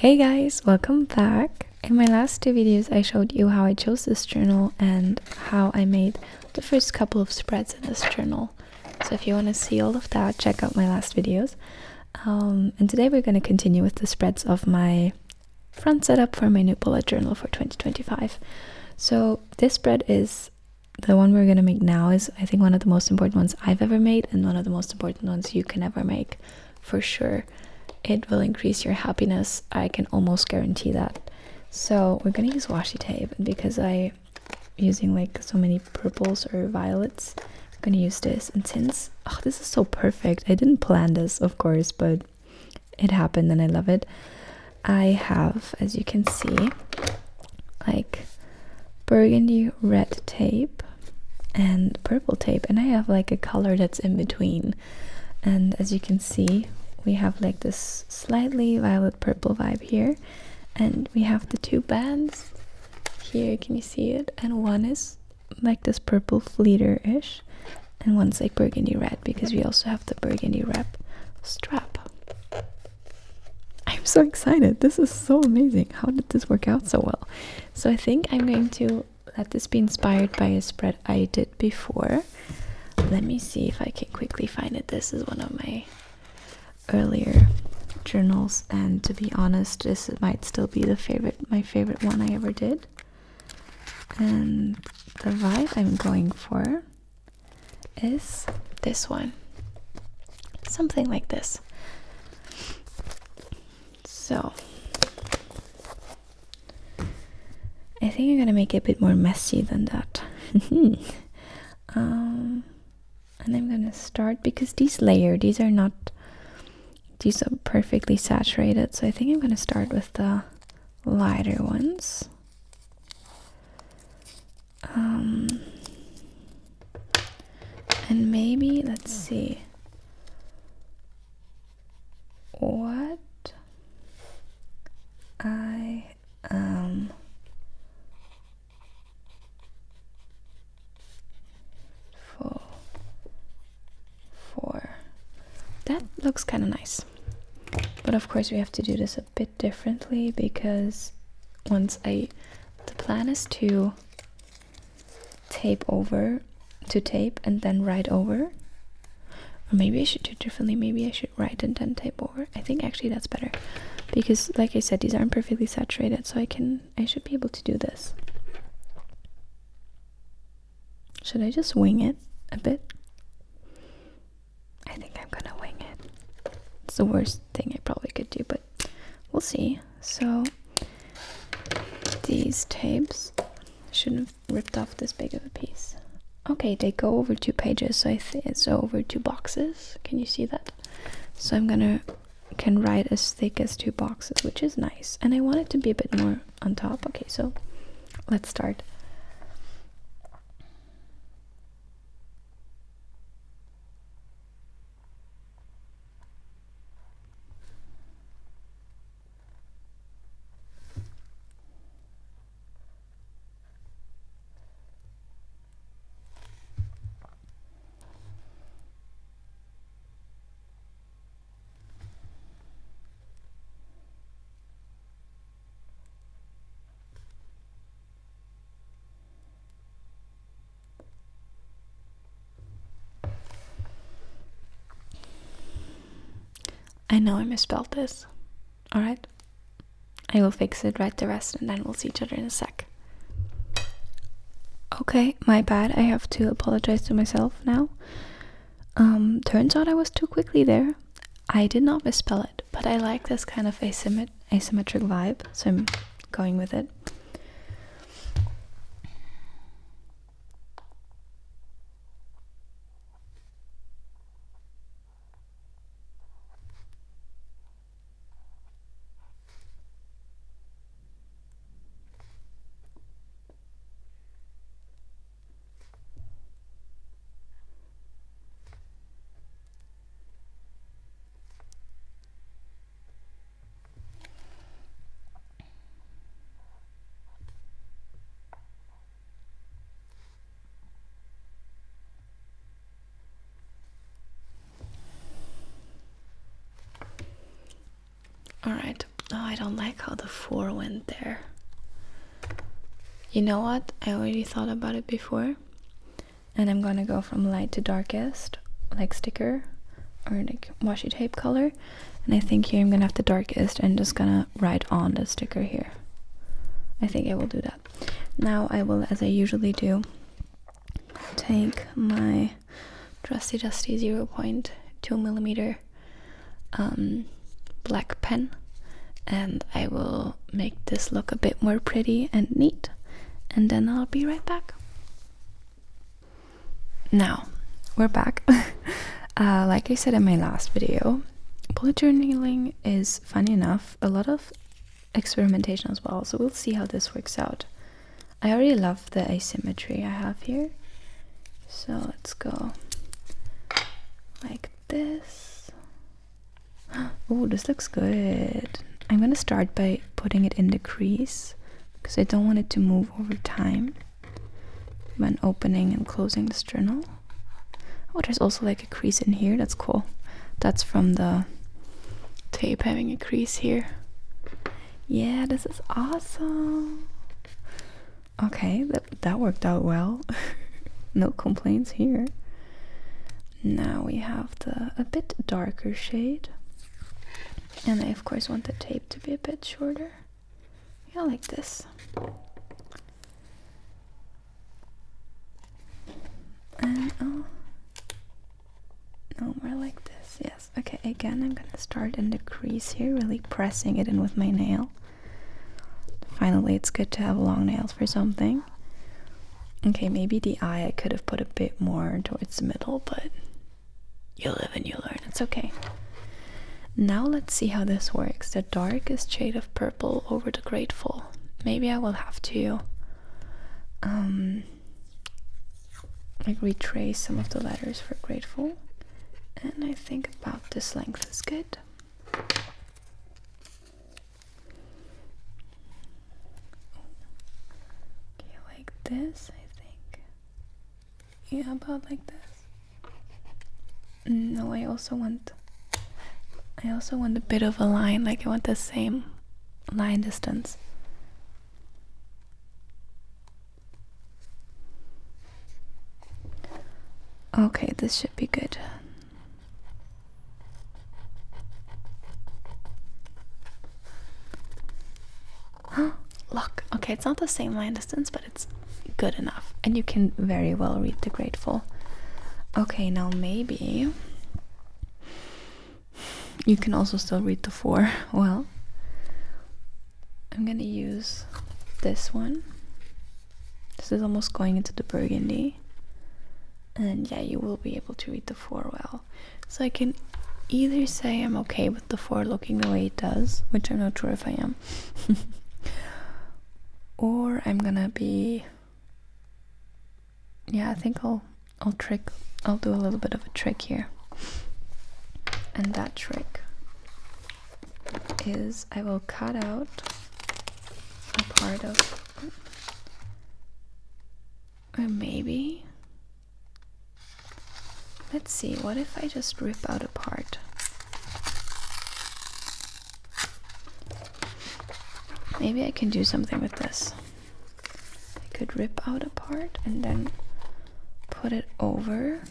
Hey guys, welcome back. In my last two videos I showed you how I chose this journal and how I made the first couple of spreads in this journal. So if you want to see all of that, check out my last videos. And today we're going to continue with the spreads of my front setup for my new bullet journal for 2025. So this spread is the one we're going to make now, is I think one of the most important ones I've ever made and one of the most important ones you can ever make for sure. It will increase your happiness, I can almost guarantee that. So we're gonna use washi tape, and because I'm using like so many purples or violets, I'm gonna use this. And since this is so perfect, I didn't plan this of course, but it happened and I love it. I have, as you can see, like burgundy red tape and purple tape, and I have like a color that's in between. And as you can see, we have like this slightly violet purple vibe here, and we have the two bands here, can you see it? And one is like this purple fleeter-ish, and one's like burgundy red, because we also have the burgundy red strap. I'm so excited, this is so amazing. How did this work out so well? So I think I'm going to let this be inspired by a spread I did before. Let me see if I can quickly find it. This is one of my earlier journals, and to be honest, this might still be my favorite one I ever did. And the vibe I'm going for is this one, something like this. So I think I'm gonna make it a bit more messy than that. And I'm gonna start, because these are perfectly saturated, so I think I'm gonna start with the lighter ones. And maybe, let's see what I for. That looks kind of nice. But of course we have to do this a bit differently, because the plan is to tape and then write over. Or maybe I should do it differently. Maybe I should write and then tape over. I think actually that's better, because like I said, these aren't perfectly saturated, so I should be able to do this. Should I just wing it a bit? I think I'm gonna wing it. It's the worst thing I probably could do, but we'll see. So these tapes shouldn't have ripped off this big of a piece. Okay, they go over 2 pages, so I think it's over 2 boxes. Can you see that? So can write as thick as 2 boxes, which is nice. And I want it to be a bit more on top. Okay, so let's start. I know I misspelled this. Alright. I will fix it, write the rest, and then we'll see each other in a sec. Okay, my bad. I have to apologize to myself now. Turns out I was too quickly there. I did not misspell it, but I like this kind of asymmetric vibe, so I'm going with it. Alright, I don't like how the 4 went there. You know what? I already thought about it before. And I'm gonna go from light to darkest, like sticker or like washi tape color. And I think here I'm gonna have the darkest and just gonna write on the sticker here. I think I will do that. Now I will, as I usually do, take my trusty dusty 0.2mm black pen, and I will make this look a bit more pretty and neat, and then I'll be right back. Now we're back. Like I said in my last video, bullet journaling is, funny enough, a lot of experimentation as well, so we'll see how this works out. I already love the asymmetry I have here, so let's go like this. Oh, this looks good. I'm gonna start by putting it in the crease because I don't want it to move over time when opening and closing this journal. Oh, there's also like a crease in here. That's cool. That's from the tape having a crease here. Yeah, this is awesome. Okay, that worked out well. No complaints here. Now we have a bit darker shade. And I of course want the tape to be a bit shorter. Yeah, like this. And oh, no, more like this. Yes. Okay, again I'm gonna start in the crease here, really pressing it in with my nail. Finally, it's good to have long nails for something. Okay, maybe the eye I could have put a bit more towards the middle, but you live and you learn. It's okay. Now let's see how this works. The darkest shade of purple over the grateful. Maybe I will have to like retrace some of the letters for grateful. And I think about this length is good. Okay, like this, I think. Yeah, about like this. No, I also want a bit of a line, like I want the same line distance. Okay, this should be good. Look, okay, it's not the same line distance, but it's good enough. And you can very well read the grateful. Okay, now maybe you can also still read the 4. Well, I'm gonna use this one. This is almost going into the burgundy. And yeah, you will be able to read the 4 well. So I can either say I'm okay with the 4 looking the way it does, which I'm not sure if I am. Or I'm gonna be, yeah, I think I'll do a little bit of a trick here. And that trick is I will cut out a part of, or maybe, let's see, what if I just rip out a part? Maybe I can do something with this. I could rip out a part and then put it over.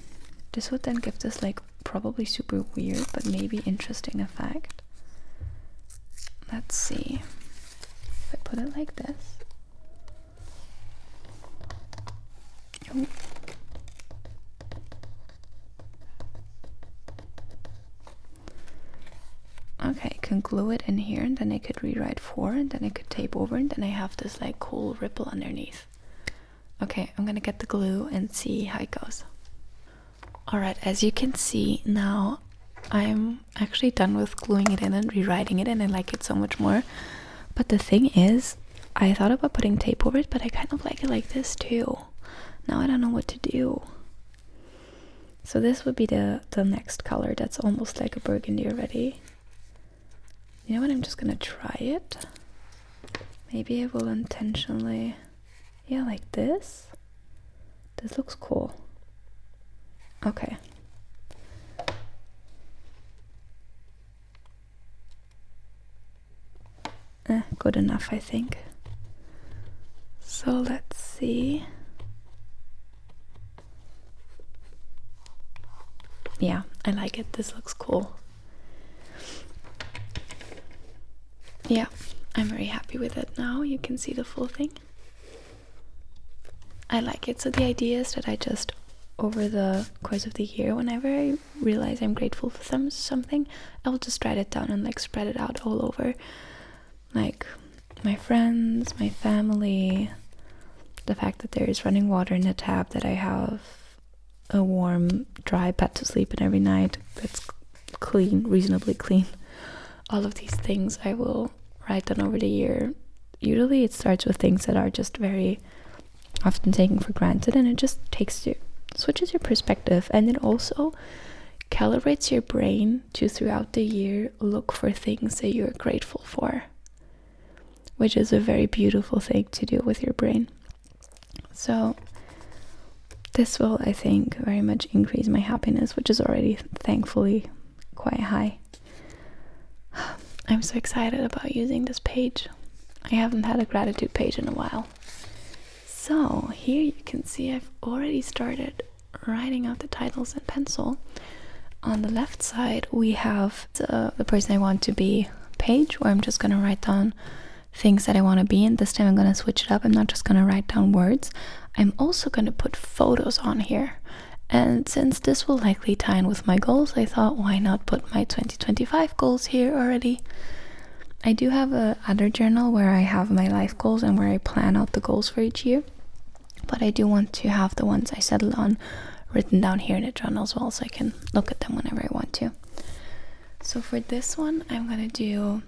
This would then give this like probably super weird but maybe interesting effect. Let's see. If I put it like this. Oh. Okay, I can glue it in here and then I could rewrite 4 and then I could tape over and then I have this like cool ripple underneath. Okay, I'm gonna get the glue and see how it goes. Alright, as you can see now I'm actually done with gluing it in and rewriting it and I like it so much more. But the thing is, I thought about putting tape over it, but I kind of like it like this too. Now I don't know what to do. So this would be the next color that's almost like a burgundy already. You know what, I'm just gonna try it. Maybe I will intentionally, yeah, like this. This looks cool. Okay. good enough, I think. So let's see. Yeah, I like it. This looks cool. Yeah, I'm very happy with it now. You can see the full thing. I like it. So the idea is that I just, over the course of the year, whenever I realize I'm grateful for something, I will just write it down and like spread it out all over, like my friends, my family, the fact that there is running water in the tap, that I have a warm, dry bed to sleep in every night that's clean, reasonably clean. All of these things I will write down over the year. Usually it starts with things that are just very often taken for granted, and it just switches your perspective, and it also calibrates your brain to, throughout the year, look for things that you're grateful for, which is a very beautiful thing to do with your brain. So this will, I think, very much increase my happiness, which is already thankfully quite high. I'm so excited about using this page. I haven't had a gratitude page in a while. So here you can see I've already started writing out the titles in pencil. On the left side we have the person I want to be page, where I'm just going to write down things that I want to be, and this time I'm going to switch it up. I'm not just going to write down words. I'm also going to put photos on here. And since this will likely tie in with my goals, I thought, why not put my 2025 goals here already? I do have a other journal where I have my life goals and where I plan out the goals for each year. But I do want to have the ones I settled on written down here in the journal as well, so I can look at them whenever I want to. So for this one, I'm going to do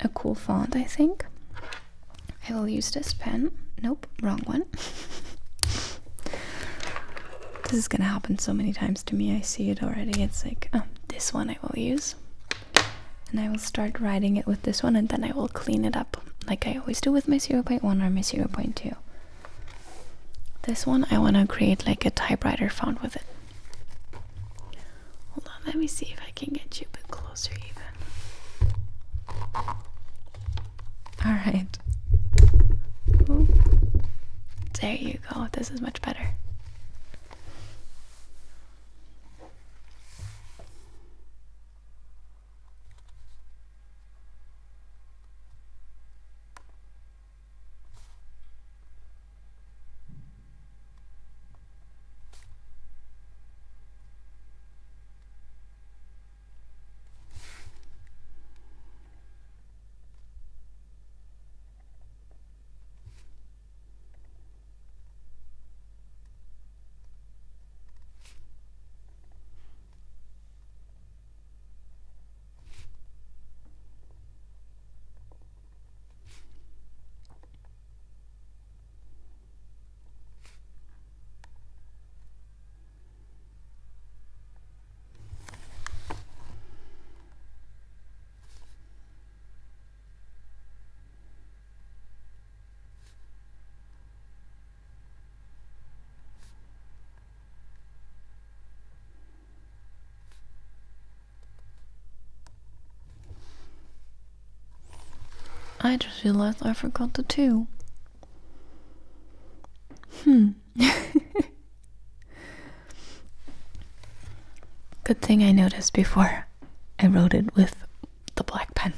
a cool font, I think. I will use this pen. Nope, wrong one. This is gonna happen so many times to me. I see it already. It's like, oh, this one I will use. And I will start writing it with this one, and then I will clean it up like I always do with my 0.1 or my 0.2. This one I want to create like a typewriter font with it. Hold on, let me see if I can get you a bit closer even. Alright. There you go. This is much better. I just realized I forgot the 2. Good thing I noticed before I wrote it with the black pen.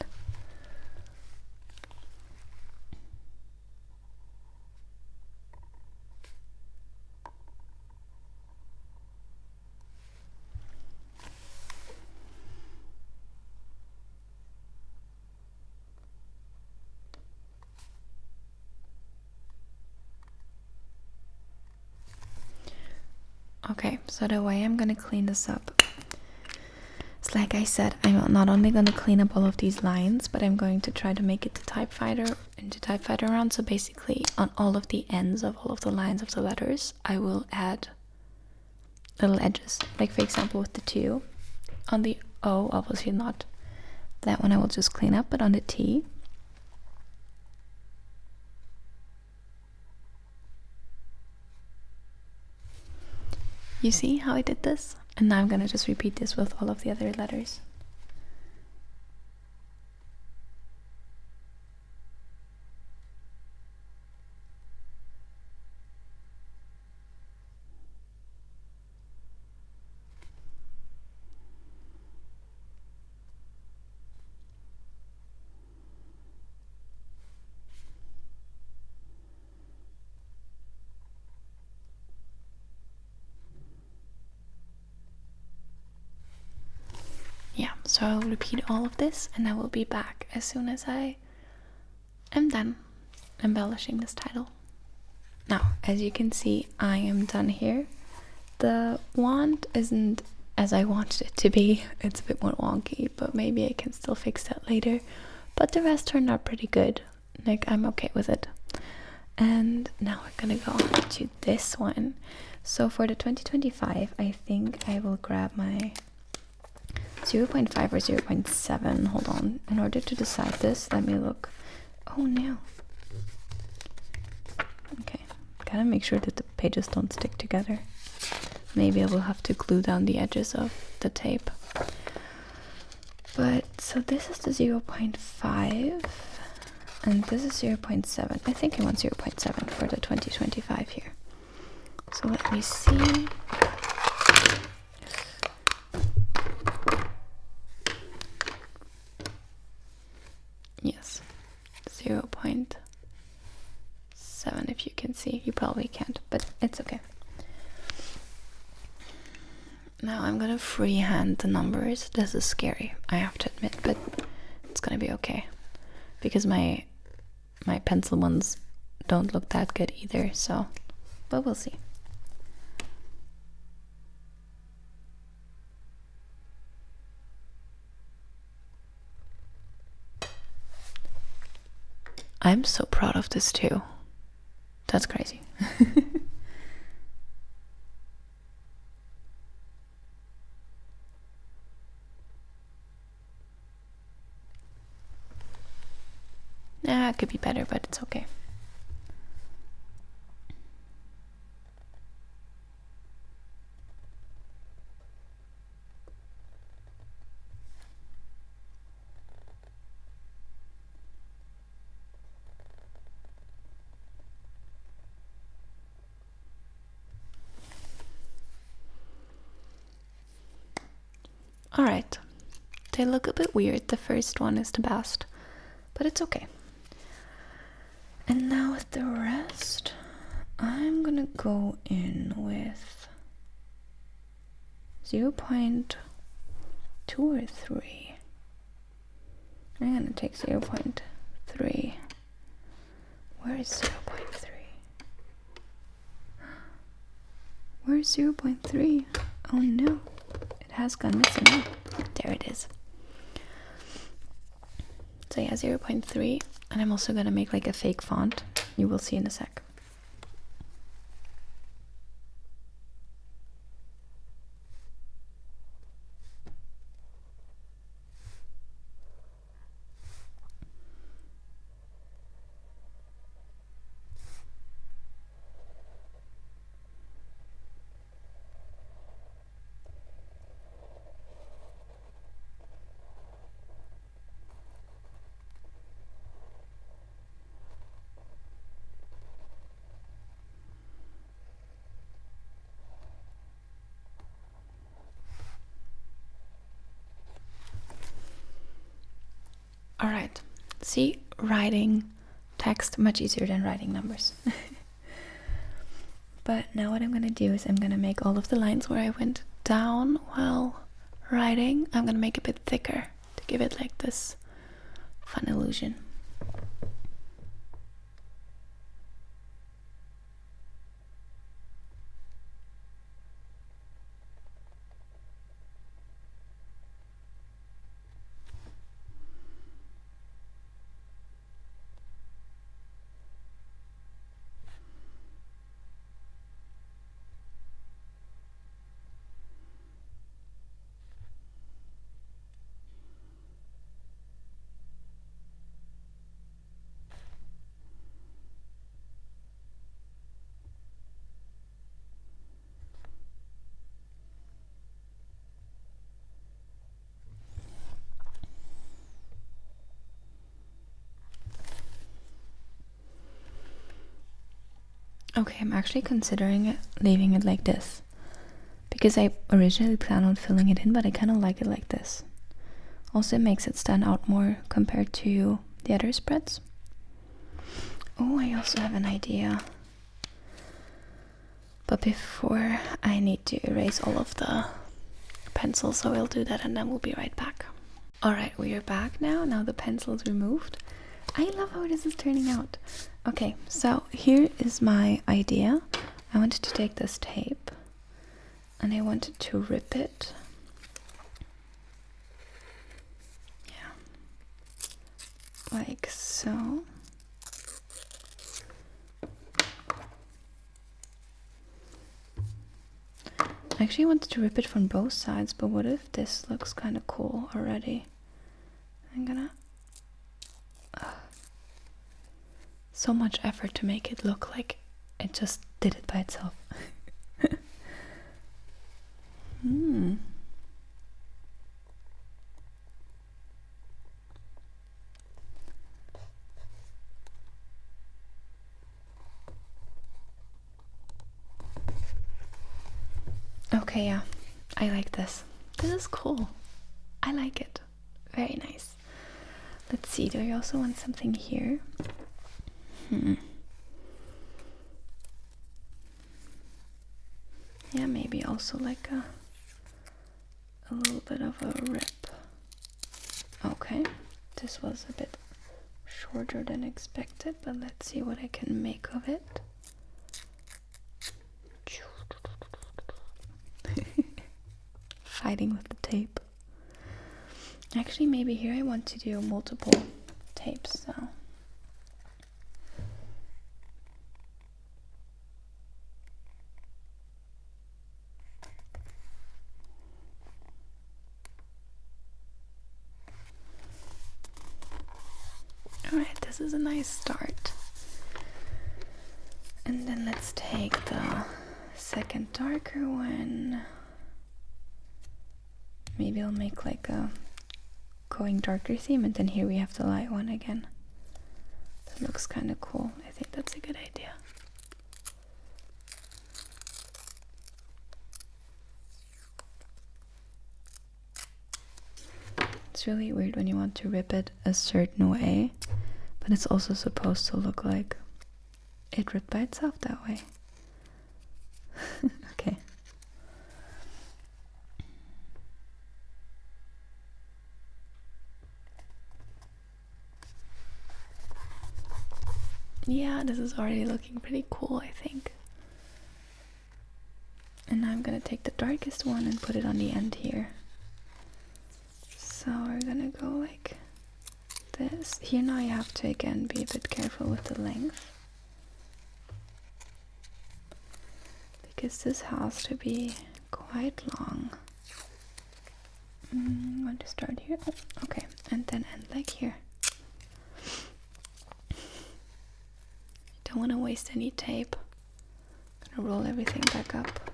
Okay, so the way I'm gonna clean this up is, like I said, I'm not only gonna clean up all of these lines, but I'm going to try to make it into typefighter around. So basically on all of the ends of all of the lines of the letters, I will add little edges. Like for example with the 2, on the O, obviously not. That one I will just clean up, but on the T, you see how I did this? And now I'm gonna just repeat this with all of the other letters. So I'll repeat all of this and I will be back as soon as I am done embellishing this title. Now, as you can see, I am done here. The wand isn't as I wanted it to be. It's a bit more wonky, but maybe I can still fix that later. But the rest turned out pretty good. Like, I'm okay with it. And now we're gonna go on to this one. So for the 2025, I think I will grab my 0.5 or 0.7. Hold on. In order to decide this, let me look. Oh no. Okay. Gotta make sure that the pages don't stick together. Maybe I will have to glue down the edges of the tape. But so this is the 0.5 and this is 0.7. I think I want 0.7 for the 2025 here. So let me see. Yes, 0.7 if you can see. You probably can't, but it's okay. Now I'm gonna freehand the numbers. This is scary, I have to admit, but it's gonna be okay. Because my pencil ones don't look that good either, so, but we'll see. I'm so proud of this too. That's crazy. Yeah, it could be better, but it's okay. Alright, they look a bit weird. The first one is the best, but it's okay. And now with the rest, I'm gonna go in with 0.2 or 3. I'm gonna take 0.3. Where is 0.3? Where's 0.3? Oh no, it has gone missing. There it is. So yeah, 0.3. And I'm also gonna make like a fake font. You will see in a sec. Alright, see, writing text much easier than writing numbers. But now what I'm gonna do is I'm gonna make all of the lines where I went down while writing, I'm gonna make a bit thicker to give it like this fun illusion. Okay, I'm actually considering leaving it like this. Because I originally planned on filling it in, but I kind of like it like this. Also, it makes it stand out more compared to the other spreads. Oh, I also have an idea. But before, I need to erase all of the pencils, so I'll do that and then we'll be right back. Alright, we are back now. Now the pencil is removed. I love how this is turning out. Okay, so here is my idea. I wanted to take this tape and I wanted to rip it. Yeah. Like so. I actually wanted to rip it from both sides, but what if this looks kind of cool already? I'm gonna... so much effort to make it look like it just did it by itself. Okay, yeah, I like this. This is cool. I like it. Very nice. Let's see, do I also want something here? Yeah, maybe also like a little bit of a rip. Okay, this was a bit shorter than expected, but let's see what I can make of it. Fighting with the tape. Actually, maybe here I want to do multiple tapes, so. Alright, this is a nice start. And then let's take the second darker one. Maybe I'll make like a going darker theme, and then here we have the light one again. That looks kind of cool. I think that's a good idea. It's really weird when you want to rip it a certain way, but it's also supposed to look like it ripped by itself that way. Okay. Yeah, this is already looking pretty cool, I think. And now I'm gonna take the darkest one and put it on the end here. So we're gonna go like this. Here now you have to again be a bit careful with the length, because this has to be quite long. I want to start here. Oh, okay, and then end like here. Don't want to waste any tape. Gonna roll everything back up.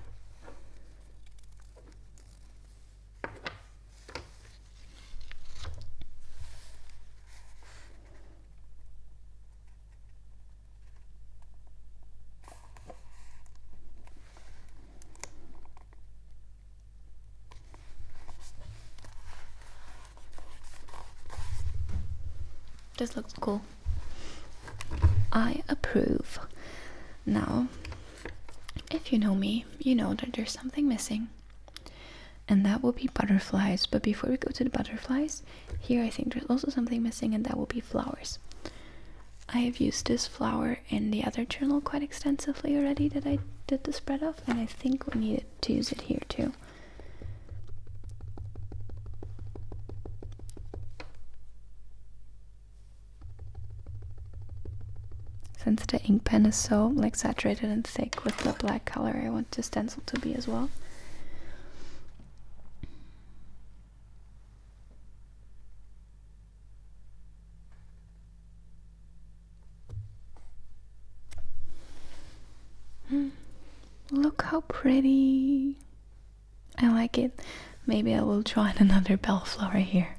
This looks cool. I approve. Now, if you know me, you know that there's something missing, and that will be butterflies. But before we go to the butterflies, here I think there's also something missing, and that will be flowers. I have used this flower in the other journal quite extensively already that I did the spread of, and I think we needed to use it here too. Since the ink pen is so like saturated and thick with the black color, I want the stencil to be as well. Look how pretty. I like it. Maybe I will draw in another bellflower here.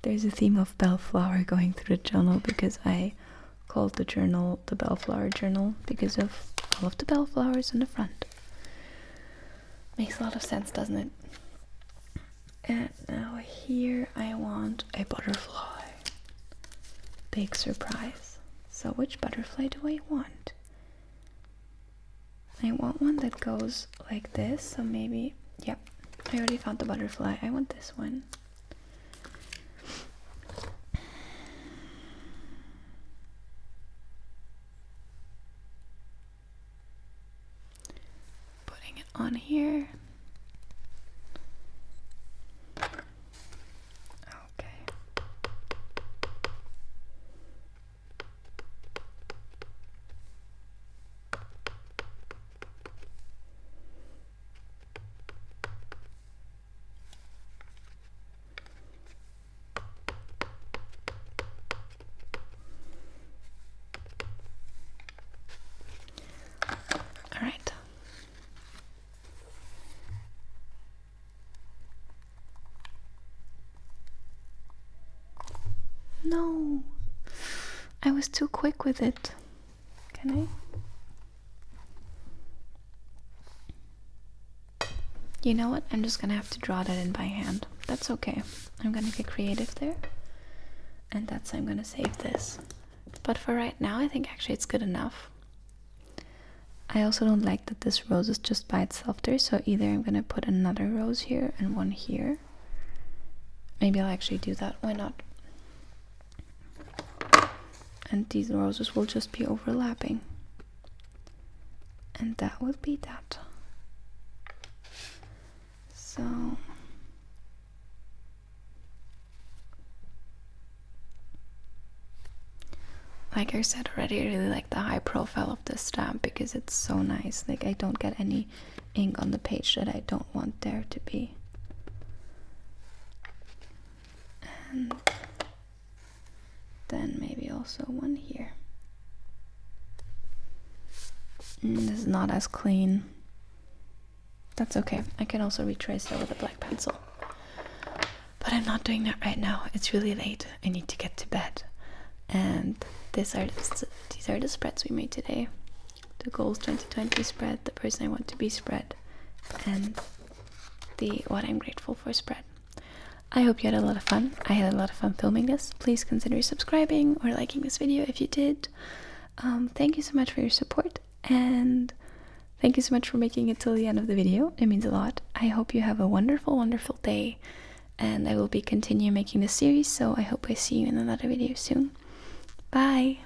There's a theme of bellflower going through the journal because I called the journal the Bellflower Journal because of all of the bellflowers in the front. Makes a lot of sense, doesn't it? And now here I want a butterfly. Big surprise. So which butterfly do I want? I want one that goes like this, so maybe, yep, I already found the butterfly. I want this one. Putting it on here. Okay. All right. No, I was too quick with it. Can I? You know what? I'm just gonna have to draw that in by hand. That's okay. I'm gonna get creative there. And that's how I'm gonna save this. But for right now, I think actually it's good enough. I also don't like that this rose is just by itself there, so either I'm gonna put another rose here and one here. Maybe I'll actually do that. Why not? And these roses will just be overlapping. And that would be that. So like I said already, I really like the high profile of this stamp because it's so nice. Like I don't get any ink on the page that I don't want there to be. And then maybe also one here. This is not as clean. That's okay. I can also retrace that with a black pencil. But I'm not doing that right now. It's really late. I need to get to bed. And these are the spreads we made today. The Goals 2020 spread, the Person I Want to Be spread, and the What I'm Grateful For spread. I hope you had a lot of fun. I had a lot of fun filming this. Please consider subscribing or liking this video if you did. Thank you so much for your support, and thank you so much for making it till the end of the video. It means a lot. I hope you have a wonderful, wonderful day, and I will be continuing making this series, so I hope I see you in another video soon. Bye!